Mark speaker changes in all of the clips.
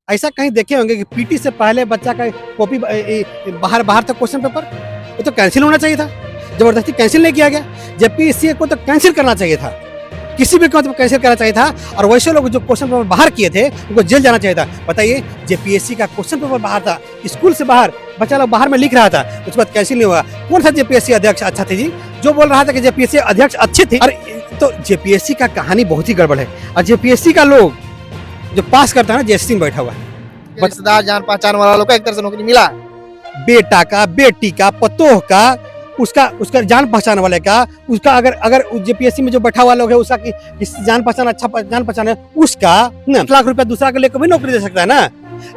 Speaker 1: ऐसा कहीं देखे होंगे कि पीटी से पहले बच्चा का कॉपी बाहर बाहर तक क्वेश्चन पेपर वो तो कैंसिल होना चाहिए था। जबरदस्ती कैंसिल नहीं किया गया। जेपीएससी को तो कैंसिल करना चाहिए था, किसी भी कीमत पर कैंसिल करना चाहिए था। और वैसे लोग जो क्वेश्चन पेपर बाहर किए थे उनको जेल जाना चाहिए था। बताइए, जेपीएससी का क्वेश्चन पेपर बाहर था, स्कूल से बाहर बच्चा लोग बाहर में लिख रहा था, उसके बाद कैंसिल नहीं हुआ। कौन सा जेपीएससी अध्यक्ष अच्छा थे जी जो बोल रहा था कि जेपीएससी अध्यक्ष अच्छे थे? और तो जेपीएससी का कहानी बहुत ही गड़बड़ है। और जेपीएससी का लोग जो पास करता है ना, जेएससी में बैठा हुआ है।
Speaker 2: रिश्तेदार जान पहचान वाला लोग को एक तरह से नौकरी मिला।
Speaker 1: बेटा का, बेटी का, पतोह का, उसका जान पहचान वाले का, उसका अगर जेपीएससी में जो बैठा हुआ लोग है उसका जान पहचान अच्छा जान पहचान है उसका ना, 1 लाख रुपया दूसरा के लेकर भी नौकरी दे सकता है ना।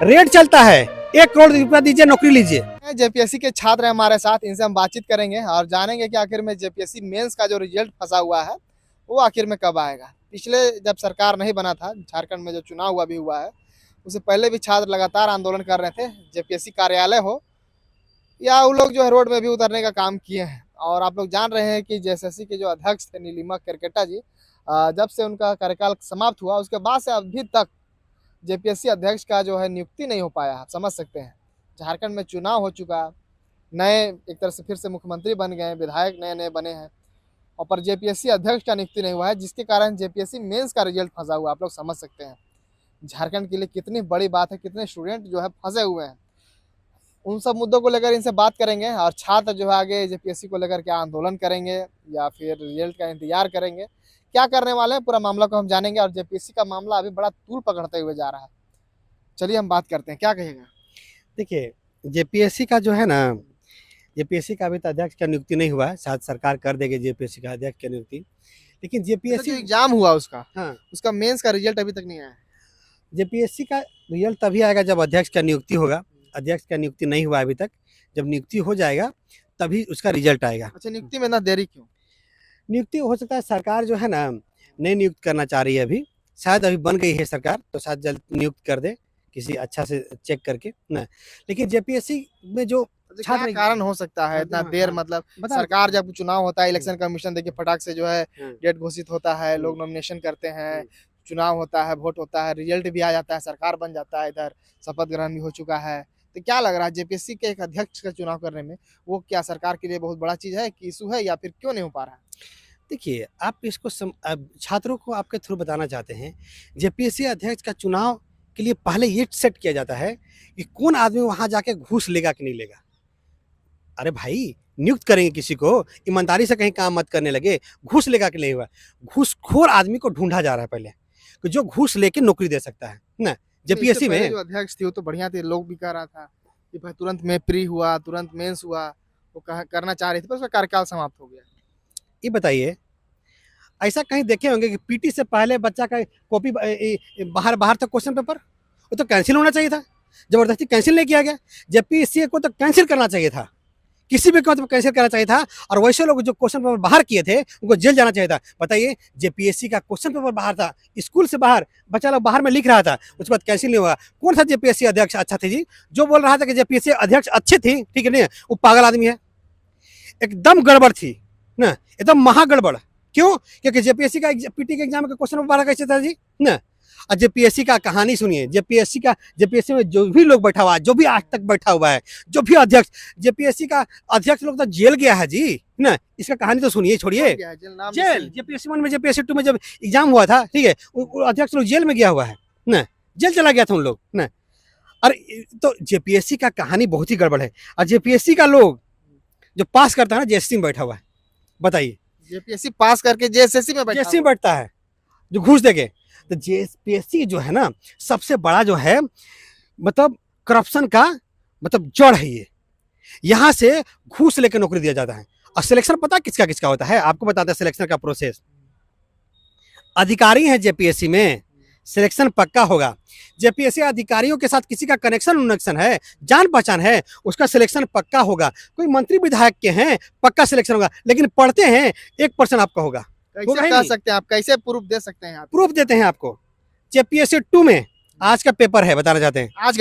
Speaker 1: रेट चलता है, 1 करोड़ रुपया दीजिए नौकरी लीजिए।
Speaker 2: जेपीएससी के छात्र हैं हमारे साथ, इनसे हम बातचीत करेंगे और जानेंगे कि आखिर में जेपीएससी मेंस का जो रिजल्ट फंसा हुआ है वो आखिर में कब आएगा। पिछले जब सरकार नहीं बना था, झारखंड में जो चुनाव हुआ भी हुआ है, उससे पहले भी छात्र लगातार आंदोलन कर रहे थे। जेपीएससी कार्यालय हो या वो लोग जो है रोड में भी उतरने का काम किए हैं। और आप लोग जान रहे हैं कि जेएसएससी के जो अध्यक्ष थे नीलिमा केरकेटा जी, जब से उनका कार्यकाल समाप्त हुआ उसके बाद से अभी तक जेपीएससी अध्यक्ष का जो है नियुक्ति नहीं हो पाया। आप समझ सकते हैं, झारखंड में चुनाव हो चुका, नए एक तरह से फिर से मुख्यमंत्री बन गए, विधायक नए नए बने हैं, और पर जेपीएससी अध्यक्ष का नियुक्ति नहीं हुआ है, जिसके कारण जेपीएससी मेंस का रिजल्ट फंसा हुआ। आप लोग समझ सकते हैं झारखंड के लिए कितनी बड़ी बात है, कितने स्टूडेंट जो है फंसे हुए हैं। उन सब मुद्दों को लेकर इनसे बात करेंगे और छात्र जो है आगे जेपीएससी को लेकर क्या आंदोलन करेंगे या फिर रिजल्ट का इंतजार करेंगे, क्या करने वाले हैं, पूरा मामला को हम जानेंगे। और जेपीएससी का मामला अभी बड़ा तूल पकड़ते हुए जा रहा है। चलिए हम बात करते हैं, क्या कहेगा?
Speaker 1: देखिए, जेपीएससी का जो है ना, जेपीएससी का अभी तक अध्यक्ष का नियुक्ति नहीं हुआ है। शायद सरकार कर देगी जेपीएससी का अध्यक्ष की नियुक्ति, लेकिन जेपीएससी
Speaker 2: एग्जाम हुआ उसका,
Speaker 1: हाँ,
Speaker 2: उसका मेंस का रिजल्ट अभी तक नहीं आया है।
Speaker 1: जेपीएससी का रिजल्ट तभी आएगा जब अध्यक्ष का नियुक्ति होगा। अध्यक्ष का नियुक्ति नहीं हुआ अभी तक, जब नियुक्ति हो जाएगा तभी उसका रिजल्ट आएगा।
Speaker 2: अच्छा, नियुक्ति में इतना देरी क्यों?
Speaker 1: नियुक्ति हो सकता है सरकार जो है ना नहीं नियुक्त करना चाह रही है अभी, शायद अभी बन गई है सरकार तो शायद जल्द नियुक्त कर दे किसी अच्छा से चेक करके ना। लेकिन जेपीएससी में जो
Speaker 2: क्या कारण हो सकता है इतना देर? मतलब सरकार जब चुनाव होता है, इलेक्शन कमीशन देखिए फटाक से जो है डेट घोषित होता है, लोग नॉमिनेशन करते हैं, चुनाव होता है, वोट होता है, रिजल्ट भी आ जाता है, सरकार बन जाता है, इधर शपथ ग्रहण भी हो चुका है। तो क्या लग रहा है जेपीएससी के एक अध्यक्ष का चुनाव करने में वो क्या सरकार के लिए बहुत बड़ा चीज है कि इशू है, या फिर क्यों नहीं हो पा रहा है?
Speaker 1: देखिए, आप इसको छात्रों को आपके थ्रू बताना चाहते हैं, जेपीएससी अध्यक्ष का चुनाव के लिए पहले ये सेट किया जाता है कि कौन आदमी वहां जाके घूस लेगा कि नहीं लेगा। अरे भाई, नियुक्त करेंगे किसी को, ईमानदारी से कहीं काम मत करने लगे, घूस लेगा कि नहीं हुआ। घूसखोर आदमी को ढूंढा जा रहा है पहले कि जो घूस लेके नौकरी दे सकता है ना। जेपीएससी में
Speaker 2: जो अध्यक्ष थी वो तो बढ़िया थी, लोग भी कह रहा था कि भाई तुरंत में प्री हुआ, तुरंत मेंस हुआ, वो करना चाह रही थी, पर उसका कार्यकाल समाप्त हो गया।
Speaker 1: ये बताइए, ऐसा कहीं देखे होंगे कि पीटी से पहले बच्चा का कॉपी बाहर बाहर तक क्वेश्चन पेपर वो तो कैंसिल होना चाहिए था। जबरदस्ती कैंसिल नहीं किया गया। जेपीएससी को तो कैंसिल करना चाहिए था, किसी भी कीमत पर कैंसिल करना चाहिए था। और वैसे लोग जो क्वेश्चन पेपर बाहर किए थे उनको जेल जाना चाहिए था। बताइए, जेपीएससी का क्वेश्चन पेपर बाहर था, स्कूल से बाहर बच्चा लोग बाहर में लिख रहा था, उसके बाद कैंसिल नहीं हुआ। कौन सा जेपीएससी अध्यक्ष अच्छा थे जी जो बोल रहा था कि जेपीएससी अध्यक्ष अच्छे थे? ठीक है नहीं, वो पागल आदमी है, एकदम गड़बड़ थी ना, एकदम महागड़बड़। क्यों? क्योंकि जेपीएससी का पीटी के एग्जाम का क्वेश्चन पेपर बाहर कैसे था जी ना। और जेपीएससी का कहानी सुनिए, जेपीएससी में जो भी लोग बैठा हुआ है, जो भी आज तक बैठा हुआ है, जो भी अध्यक्ष, जेपीएससी का अध्यक्ष लोग तो जेल गया है जी ना। इसका कहानी तो सुनिए, छोड़िए जेल। जेपीएससी 1 में, जेपीएससी 2 में जब एग्जाम हुआ था, ठीक है, अध्यक्ष लोग जेल में गया हुआ है ना, जेल चला गया था उन लोग ना। और तो जेपीएससी का कहानी बहुत ही गड़बड़ है। और जेपीएससी का लोग जो पास करता है ना, जेएससी में बैठा हुआ है। बताइए,
Speaker 2: जेपीएससी पास करके जेएसएससी में
Speaker 1: बैठता है जो घूस देके। तो जेपीएससी जो है ना सबसे बड़ा जो है मतलब करप्शन का मतलब जड़ है ये। यहाँ से घूस लेकर नौकरी दिया जाता है। और सिलेक्शन पता किसका किसका होता है? आपको बताते हैं सिलेक्शन का प्रोसेस। अधिकारी हैं जेपीएससी में, सिलेक्शन पक्का होगा। जेपीएससी अधिकारियों के साथ किसी का कनेक्शन है, जान पहचान है, उसका सिलेक्शन पक्का होगा। कोई मंत्री विधायक के हैं, पक्का सिलेक्शन होगा। लेकिन पढ़ते हैं 1% आपका होगा।
Speaker 2: कैसे कह सकते हैं आप, कैसे प्रूफ दे सकते हैं आप?
Speaker 1: प्रूफ देते हैं आपको। जेपीएससी 2 में आज का पेपर है, बताना चाहते हैं। आज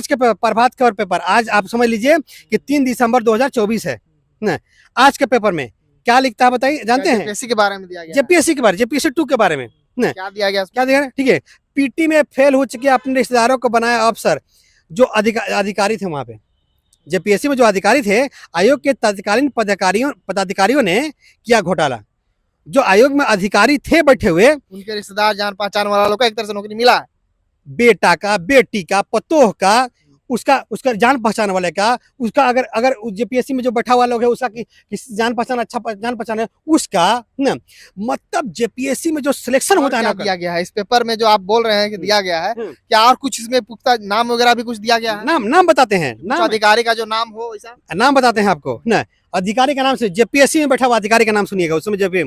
Speaker 1: का पेपर प्रभात खबर पेपर, आज आप समझ लीजिए कि 3 दिसंबर 2024 है ना। आज के पेपर में क्या लिखता है बताइए, जानते हैं?
Speaker 2: जेपीएससी के बारे में दिया गया,
Speaker 1: जेपीएससी के बारे, जेपीएससी 2 के बारे में ना
Speaker 2: क्या दिया गया?
Speaker 1: क्या दिया, ठीक है। पीटी में फेल हो चुके अपने रिश्तेदारों को बनाया अफसर। जो अधिकारी थे वहां पे, जेपीएससी में जो अधिकारी थे, आयोग के तत्कालीन पदाधिकारियों ने किया घोटाला। जो आयोग में अधिकारी थे बैठे हुए,
Speaker 2: उनके रिश्तेदार जान पहचान वाला लोग को एक तरह से नौकरी मिला है।
Speaker 1: बेटा का, बेटी का, पतोह का, उसका जान पहचान वाले का, उसका अगर अगर जेपीएससी में जो बैठा हुआ लोग है उसका किसी जान पहचान जान पहचान है उसका ना। मतलब जेपीएससी में जो सिलेक्शन होता है ना,
Speaker 2: दिया गया है इस पेपर में जो आप बोल रहे हैं कि दिया गया है, क्या और कुछ इसमें पुख्ता नाम वगैरह भी कुछ दिया गया है?
Speaker 1: नाम बताते हैं, नाम
Speaker 2: अधिकारी का जो नाम हो ऐसा
Speaker 1: नाम बताते हैं आपको ना। अधिकारी का नाम से जेपीएससी में बैठा हुआ अधिकारी का नाम सुनिएगा। उसमें जब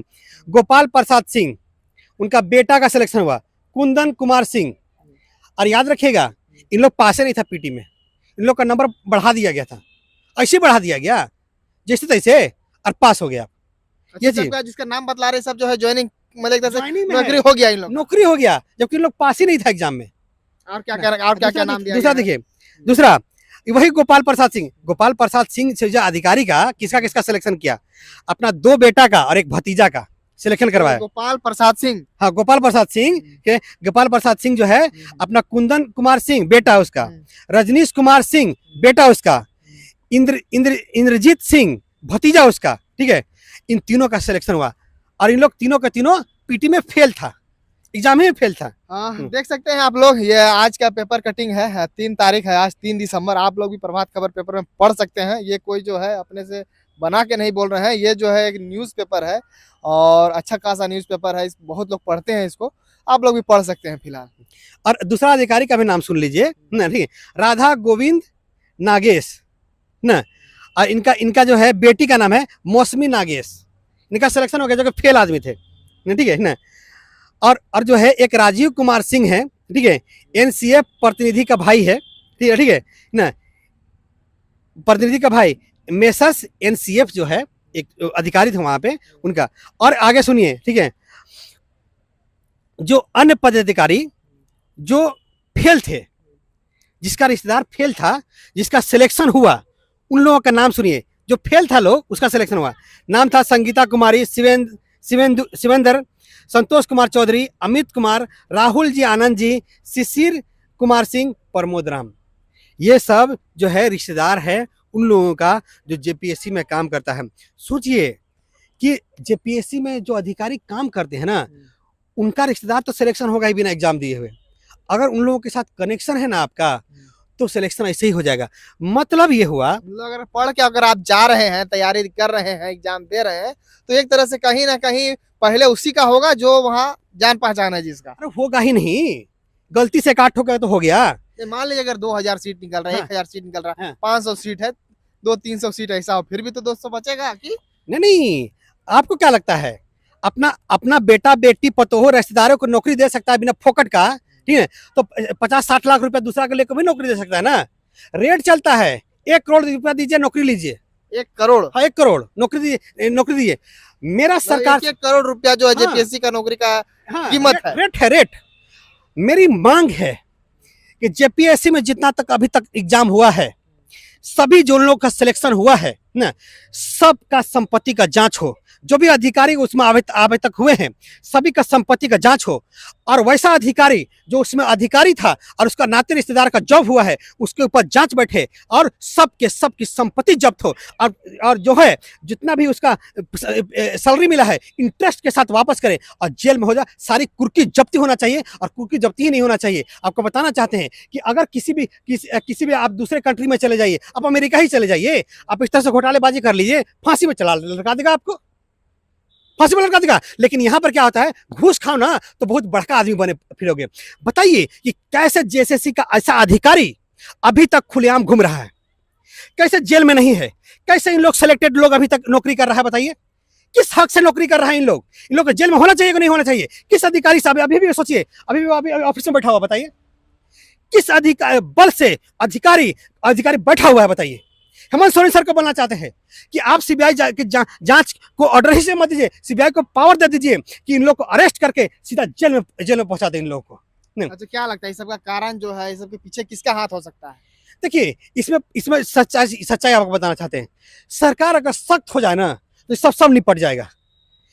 Speaker 1: गोपाल प्रसाद सिंह, उनका बेटा का सिलेक्शन हुआ, कुंदन कुमार सिंह। और याद रखिएगा, इन लोग पास नहीं था पीटी में, इन लोग का नंबर बढ़ा दिया गया था, ऐसे बढ़ा दिया गया जैसे तैसे, और पास हो गया। ये चीज
Speaker 2: जिसका नाम बतला रहे सब जो है ज्वाइनिंग, मतलब एक तरह से
Speaker 1: नौकरी
Speaker 2: हो गया, इन लोग
Speaker 1: नौकरी हो गया, जबकि इन लोग पास ही नहीं था एग्जाम में।
Speaker 2: और क्या नाम दिया?
Speaker 1: दूसरा देखिए, दूसरा वही गोपाल प्रसाद सिंह से जो अधिकारी का किसका सिलेक्शन किया, अपना 2 बेटा का और एक भतीजा का सिलेक्शन करवाया।
Speaker 2: गोपाल प्रसाद सिंह,
Speaker 1: हाँ, गोपाल प्रसाद सिंह जो है अपना कुंदन कुमार सिंह बेटा उसका, रजनीश कुमार सिंह बेटा उसका, इंद्रजीत सिंह भतीजा उसका, ठीक है। इन तीनों का सिलेक्शन हुआ और इन लोग तीनों का तीनों पीटी में फेल था, एग्जाम में फेल था।
Speaker 2: देख सकते हैं आप लोग, ये आज का पेपर कटिंग है, 3 तारीख है आज, 3 दिसंबर। आप लोग भी प्रभात खबर पेपर में पढ़ सकते हैं। ये कोई जो है अपने से बना के नहीं बोल रहे हैं, ये जो है एक न्यूज़ पेपर है और अच्छा खासा न्यूज़ पेपर है, बहुत लोग पढ़ते हैं इसको, आप लोग भी पढ़ सकते हैं फिलहाल।
Speaker 1: और दूसरा अधिकारी का भी नाम सुन लीजिए ना, ठीक है, राधा गोविंद नागेश ना। और इनका जो है बेटी का नाम है मौसमी नागेश। इनका सिलेक्शन हो गया, जो कि फेल आदमी थे, ठीक है ना। और जो है एक राजीव कुमार सिंह है, ठीक है, एनसीएफ प्रतिनिधि का भाई है, ठीक है ना, प्रतिनिधि का भाई। मेसर्स एनसीएफ जो है एक अधिकारी थे वहां पे उनका। और आगे सुनिए, ठीक है, जो अन्य पदाधिकारी जो फेल थे, जिसका रिश्तेदार फेल था, जिसका सिलेक्शन हुआ, उन लोगों का नाम सुनिए। जो फेल था लोग, उसका सिलेक्शन हुआ। नाम था संगीता कुमारी, शिवेंद्र, संतोष कुमार चौधरी, अमित कुमार, राहुल जी आनंद जी, शिशिर कुमार सिंह, प्रमोद राम। ये सब जो है रिश्तेदार है उन लोगों का जो जेपीएससी में काम करता है। सोचिए कि जेपीएससी में जो अधिकारी काम करते हैं ना, उनका रिश्तेदार तो सिलेक्शन होगा ही बिना एग्जाम दिए हुए। अगर उन लोगों के साथ कनेक्शन है ना आपका, तो सिलेक्शन ऐसे ही हो जाएगा। मतलब ये हुआ,
Speaker 2: अगर पढ़ के अगर आप जा रहे हैं, तैयारी कर रहे हैं, एग्जाम दे रहे हैं, तो एक तरह से कहीं ना कहीं पहले उसी का होगा जो वहाँ जान पहचान है जिसका।
Speaker 1: अरे होगा ही नहीं, गलती से काट हो गया तो हो गया।
Speaker 2: मान लीजिए अगर 2000 सीट निकल रहा है, 1000 सीट निकल रहा है,
Speaker 1: हाँ।
Speaker 2: 500 सीट है, 200-300 सीट ऐसा हो, फिर भी तो 200 बचेगा कि
Speaker 1: नहीं। आपको क्या लगता है अपना बेटा बेटी पतोह रिश्तेदारों को नौकरी दे सकता है बिना फोकट का, ठीक है? तो 50-60 लाख रुपया दूसरा को लेकर भी नौकरी दे सकता है ना। रेट चलता है, 1 करोड़ रुपया दीजिए नौकरी लीजिए।
Speaker 2: 1 करोड़?
Speaker 1: हाँ, 1 करोड़ नौकरी दीजिए। मेरा सरकार
Speaker 2: 1 करोड़ रुपया जो है जेपीएससी का नौकरी का कीमत है,
Speaker 1: रेट। मेरी मांग है कि जेपीएससी में जितना तक अभी तक एग्जाम हुआ है, सभी जो लोग का सिलेक्शन हुआ है ना, सबका संपत्ति का जांच हो। जो भी अधिकारी उसमें अभी तक हुए हैं, सभी का संपत्ति का जांच हो। और वैसा अधिकारी जो उसमें अधिकारी था और उसका नाते रिश्तेदार का जॉब हुआ है, उसके ऊपर जांच बैठे और सबकी संपत्ति जब्त हो। और जो है जितना भी उसका सैलरी मिला है, इंटरेस्ट के साथ वापस करे और जेल में हो जाए। सारी कुर्की जब्ती होना चाहिए, और कुर्की जब्ती ही नहीं होना चाहिए। आपको बताना चाहते हैं कि अगर किसी भी आप दूसरे कंट्री में चले जाइए, आप अमेरिका ही चले जाइए, आप इस तरह से घोटालेबाजी कर लीजिए, फांसी में लटका देगा आपको, फांसी में लटका देगा। लेकिन यहाँ पर क्या होता है, घूस खाओ ना तो बहुत बड़का आदमी बने फिरोगे। बताइए कि कैसे जेएसएससी का ऐसा अधिकारी अभी तक खुलेआम घूम रहा है, कैसे जेल में नहीं है, कैसे इन लोग सेलेक्टेड लोग अभी तक नौकरी कर रहा है। बताइए किस हक से नौकरी कर रहा है इन लोग को जेल में होना चाहिए कि नहीं होना चाहिए? किस अधिकारी साहब, अभी भी सोचिए, अभी ऑफिस में बैठा हुआ, बताइए किस अधिकारी बल से अधिकारी बैठा हुआ है। बताइए हेमंत सोरेन सर को बोलना चाहते हैं कि आप सीबीआई जांच को ऑर्डर ही से मत दीजिए, सीबीआई को पावर दे दीजिए कि इन लोग को अरेस्ट करके सीधा जेल में पहुंचा दें इन लोगों को।
Speaker 2: अच्छा, क्या लगता है इस सबका कारण जो है, इस सबके पीछे किसका हाथ हो सकता है?
Speaker 1: देखिए, इसमें सच्चाई आपको बताना चाहते हैं। सरकार अगर सख्त हो जाए ना, तो सब निपट जाएगा।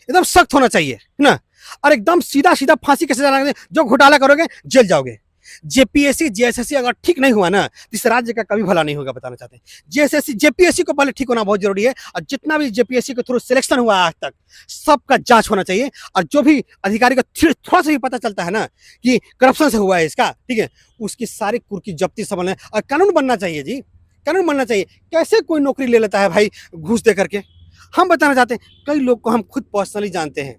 Speaker 1: एकदम सख्त होना चाहिए ना। और एकदम सीधा सीधा फांसी कैसे चलाएंगे, जो घोटाला करोगे जेल जाओगे। जेपीएससी जेएसएससी अगर ठीक नहीं हुआ ना तो इस राज्य का कभी भला नहीं होगा, बताना चाहते हैं। जेएसएससी जेपीएससी को पहले ठीक होना बहुत जरूरी है, और जितना भी जेपीएससी के थ्रू सिलेक्शन हुआ आज तक सबका जांच होना चाहिए। और जो भी अधिकारी को थोड़ा सा भी पता चलता है ना कि करप्शन से हुआ है इसका, ठीक है, उसकी सारी कुर्की जब्ती संभलना है। और कानून बनना चाहिए जी, कानून बनना चाहिए। कैसे कोई नौकरी ले लेता है भाई घूस दे करके? हम बताना चाहते हैं, कई लोग को हम खुद पर्सनली जानते हैं,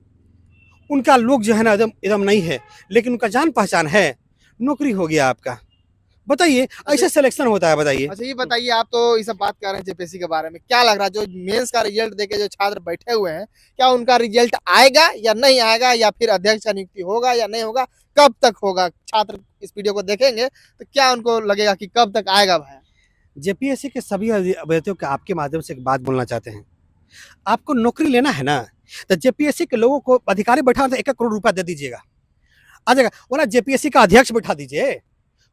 Speaker 1: उनका लोग जो है ना एकदम एकदम नहीं है, लेकिन उनका जान पहचान है, नौकरी हो गया आपका। बताइए ऐसे सिलेक्शन होता है, बताइए।
Speaker 2: अच्छा ये बताइए, आप तो ये सब बात कर रहे हैं जेपीएससी के बारे में, क्या लग रहा है जो मेंस का रिजल्ट देके जो छात्र बैठे हुए हैं, क्या उनका रिजल्ट आएगा या नहीं आएगा, या फिर अध्यक्ष का नियुक्ति होगा या नहीं होगा, कब तक होगा? छात्र इस वीडियो को देखेंगे तो क्या उनको लगेगा कि कब तक आएगा भाई?
Speaker 1: जेपीएससी के सभी अभ्यर्थियों को आपके माध्यम से एक बात बोलना चाहते हैं, आपको नौकरी लेना है ना तो जेपीएससी के लोगों को अधिकारी बैठा तो 1-1 करोड़ रुपया दे दीजिएगा, आ जाएगा। वरना जेपीएससी का अध्यक्ष बैठा दीजिए,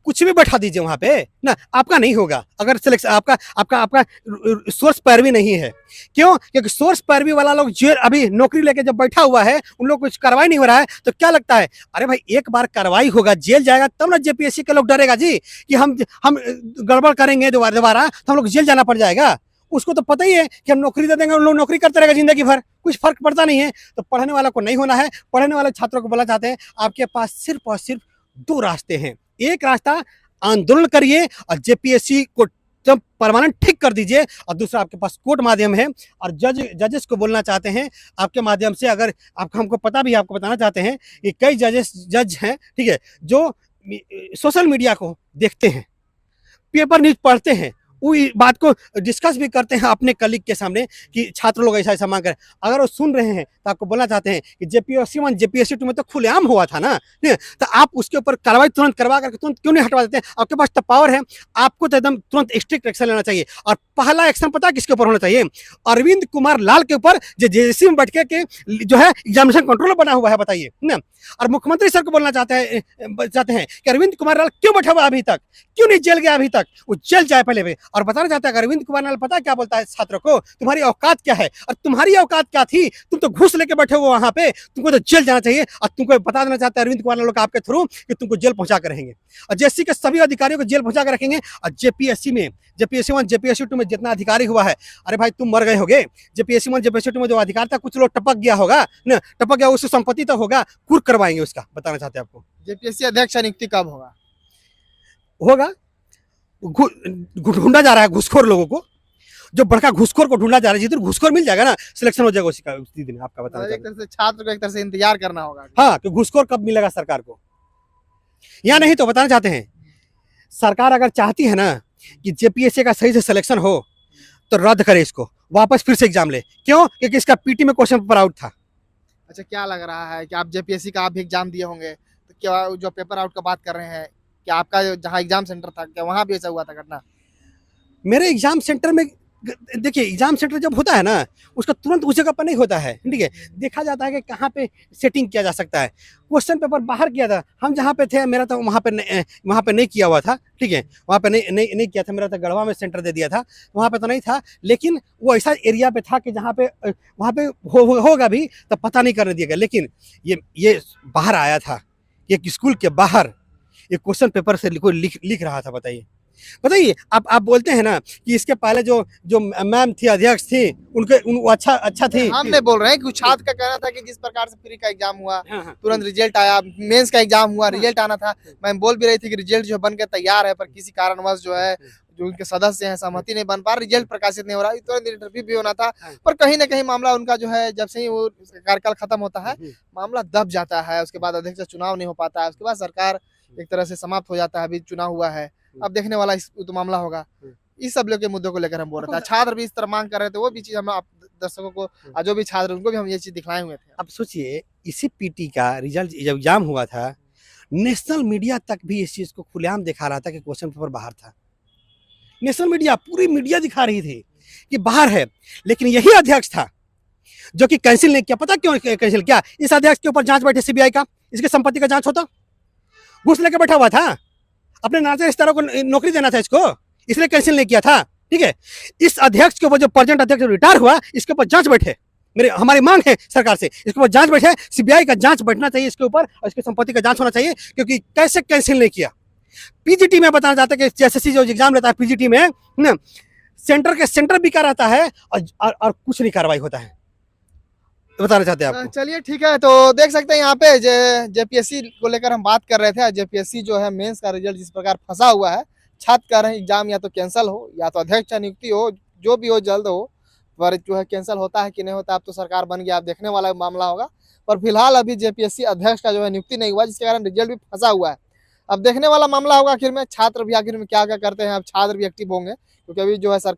Speaker 1: कुछ भी बैठा दीजिए वहां पे ना, आपका नहीं होगा अगर सिलेक्शन आपका आपका आपका सोर्स पैरवी नहीं है। क्यों? क्योंकि सोर्स पैरवी वाला लोग जो अभी नौकरी लेके जब बैठा हुआ है, उन लोग कुछ कार्रवाई नहीं हो रहा है, तो क्या लगता है अरे भाई एक बार कार्रवाई होगा, जेल जाएगा, तब ना जेपीएससी के लोग डरेगा जी कि हम गड़बड़ करेंगे दोबारा तो हम लोग जेल जाना पड़ जाएगा। उसको तो पता ही है कि हम नौकरी दे देंगे, उन लोग नौकरी करते रहेगा जिंदगी भर, कुछ फर्क पड़ता नहीं है। तो पढ़ने वाला को नहीं होना है, पढ़ने वाले छात्रों को बोला चाहते हैं आपके पास सिर्फ और सिर्फ 2 रास्ते हैं। एक रास्ता आंदोलन करिए और जेपीएससी को जब परमानेंट ठीक कर दीजिए, और दूसरा आपके पास कोर्ट माध्यम है। और जजेस को बोलना चाहते हैं आपके माध्यम से, अगर आपको हमको पता भी आपको बताना चाहते हैं कि कई जज हैं, ठीक है, जो सोशल मीडिया को देखते हैं, पेपर न्यूज पढ़ते हैं, वो बात को डिस्कस भी करते हैं अपने कलीग के सामने कि छात्र लोग ऐसा ऐसा मांग कर, अगर वो सुन रहे हैं तो आपको बोलना चाहते हैं कि जेपीएससी 1 जेपीएससी 2 में तो खुलेआम हुआ था ना, तो आप उसके ऊपर कार्रवाई तुरंत करवा करके तुरंत क्यों नहीं हटवा देते हैं? आपके पास तो पावर है, आपको तो एकदम तुरंत स्ट्रिक्ट एक्शन लेना चाहिए। और पहला एक्शन पता किसके ऊपर होना चाहिए? अरविंद कुमार लाल के ऊपर, जो जेएससी में बैठ के जो है एग्जामिनेशन कंट्रोलर बना हुआ है, बताइए ना। और मुख्यमंत्री सर को बोलना चाहते हैं कि अरविंद कुमार लाल क्यों बैठा हुआ अभी तक, क्यों नहीं जेल गया अभी तक? वो जेल जाए पहले भी। और बताना चाहता है अरविंद कुमार लाल पता क्या बोलता है छात्रों को, तुम्हारी औकात क्या है, और तुम्हारी औकात क्या थी? तुम तो घूस लेके बैठे हो वहां पे, तुमको तो जेल जाना चाहिए। और तुमको बता देना चाहता है अरविंद कुमार लाल आपके थ्रू कि तुमको जेल पहुंचा कर रहेंगे, और जेएससी के सभी अधिकारियों को जेल पहुंचा कर रखेंगे। और जेपीएससी में जेपीएससी 1 जेपीएससी 2 में जितना अधिकारी हुआ है, अरे भाई तुम मर गए होगे। जेपीएससी 1 जेपीएससी 2 में जो अधिकार था, कुछ लोग टपक गया होगा ना, टपक गया, उससे संपत्ति तो होगा, कुर्क करवाएंगे उसका। बताना चाहते हैं आपको
Speaker 2: जेपीएससी अध्यक्ष का नियुक्ति कब होगा?
Speaker 1: होगा। ढूंढा जा रहा है घूसखोर लोगों को, जो बड़का घूसखोर को ढूंढा जा रहा है, जिधर घूसखोर मिल जाएगा ना सिलेक्शन हो जाएगा उसी दिन। आपका बताना
Speaker 2: एक तरह से छात्र को एक तरह से इंतजार करना होगा।
Speaker 1: हाँ, कि घूसखोर कब मिलेगा सरकार को, या नहीं। तो बताना चाहते हैं सरकार अगर चाहती है ना कि जेपीएससी का सही से सिलेक्शन हो तो रद्द करे इसको, वापस फिर से एग्जाम ले। क्यों? क्योंकि इसका पीटी में क्वेश्चन पेपर आउट था।
Speaker 2: अच्छा क्या लग रहा है कि आप जेपीएससी का आप भी एग्जाम दिए होंगे, तो क्या जो पेपर आउट का बात कर रहे हैं, क्या आपका जहाँ एग्जाम सेंटर था क्या वहाँ भी ऐसा हुआ था घटना?
Speaker 1: मेरे एग्जाम सेंटर में देखिए, एग्जाम सेंटर जब होता है ना उसका तुरंत उस जगह पर नहीं होता है, ठीक है, देखा जाता है कि कहाँ पे सेटिंग किया जा सकता है। क्वेश्चन पेपर बाहर किया था, हम जहाँ पे थे, मेरा तो वहाँ पे नहीं किया हुआ था, ठीक है, वहाँ पे नहीं किया था, मेरा तो गढ़वा में सेंटर दे दिया था, वहाँ पे तो नहीं था। लेकिन वो ऐसा एरिया पे था कि जहाँ पे वहाँ पे होगा भी तो पता नहीं करने दिया गया। लेकिन ये बाहर आया था, एक स्कूल के बाहर ये क्वेश्चन पेपर से कोई लिख रहा था। बताइए आप बोलते हैं ना कि इसके पहले जो मैम थी, अध्यक्ष थी, उनके वो अच्छा थी।
Speaker 2: हम नहीं बोल रहे हैं कि छात्र का कहना था कि जिस प्रकार से प्री का एग्जाम हुआ,
Speaker 1: हाँ।
Speaker 2: तुरंत रिजल्ट आया, मेंस का एग्जाम हुआ, रिजल्ट आना था, मैम बोल भी रही थी कि रिजल्ट जो बन के तैयार है, पर किसी कारणवश जो है जो उनके सदस्य हैं सहमति नहीं बन पा, रिजल्ट प्रकाशित नहीं हो रहा, तुरंत इंटरव्यू भी होना था, पर कहीं ना कहीं मामला उनका जो है जब से ही वो कार्यकाल खत्म होता है मामला दब जाता है, उसके बाद अध्यक्ष का चुनाव नहीं हो पाता है, उसके बाद सरकार एक तरह से समाप्त हो जाता है। अभी चुनाव हुआ है, अब देखने वाला तो मामला होगा। इस सब लोग के मुद्दों को लेकर हम बोल रहे थे, छात्र भी इस तरह मांग कर रहे थे, वो भी चीज हम आप दर्शकों को, जो भी छात्र उनको भी हम ये चीज दिखलाए हुए थे।
Speaker 1: अब सोचिए इसी पीटी का रिजल्ट जब एग्जाम हुआ था, नेशनल मीडिया तक भी इस चीज को खुलेआम दिखा रहा था कि क्वेश्चन पेपर बाहर था। नेशनल मीडिया, पूरी मीडिया दिखा रही थी कि बाहर है, लेकिन यही अध्यक्ष था जो कि कैंसिल नहीं किया। पता क्यों कैंसिल किया? इस अध्यक्ष के ऊपर जांच बैठे सीबीआई का, इसकी संपत्ति का जांच होता, घूस लेके बैठा हुआ था, अपने नाते रिश्तेदारों को नौकरी देना था इसको, इसलिए कैंसिल नहीं किया था, ठीक है। इस अध्यक्ष के ऊपर जो प्रेजेंट अध्यक्ष रिटायर हुआ, इसके ऊपर जांच बैठे, मेरे हमारी मांग है सरकार से, इसके ऊपर जांच बैठे, सीबीआई का जांच बैठना चाहिए इसके ऊपर, और इसकी संपत्ति का जांच होना चाहिए, क्योंकि कैसे कैंसिल नहीं किया। पीजीटी में बताना चाहते हैं कि एसएससी जो एग्जाम लेता है पीजीटी में ना, सेंटर के सेंटर बिका रहता है और कुछ नहीं कार्रवाई होता है। बताना चाहते हैं आपको।
Speaker 2: चलिए ठीक है, तो देख सकते हैं यहाँ पे जेपीएससी को लेकर हम बात कर रहे थे। जेपीएससी जो है मेंस का रिजल्ट जिस प्रकार फंसा हुआ है, छात्र कह रहे हैं एग्जाम या तो कैंसिल हो या तो अध्यक्ष का नियुक्ति हो, जो भी हो जल्द हो, पर जो है कैंसिल होता है कि नहीं होता अब तो सरकार बन गया, अब देखने वाला मामला होगा। पर फिलहाल अभी जेपीएससी अध्यक्ष का जो है नियुक्ति नहीं हुआ, जिसके कारण रिजल्ट भी फंसा हुआ है। अब देखने वाला मामला होगा आखिर में छात्र भी आखिर में क्या क्या करते हैं, अब छात्र भी एक्टिव होंगे, क्योंकि अभी जो है सरकार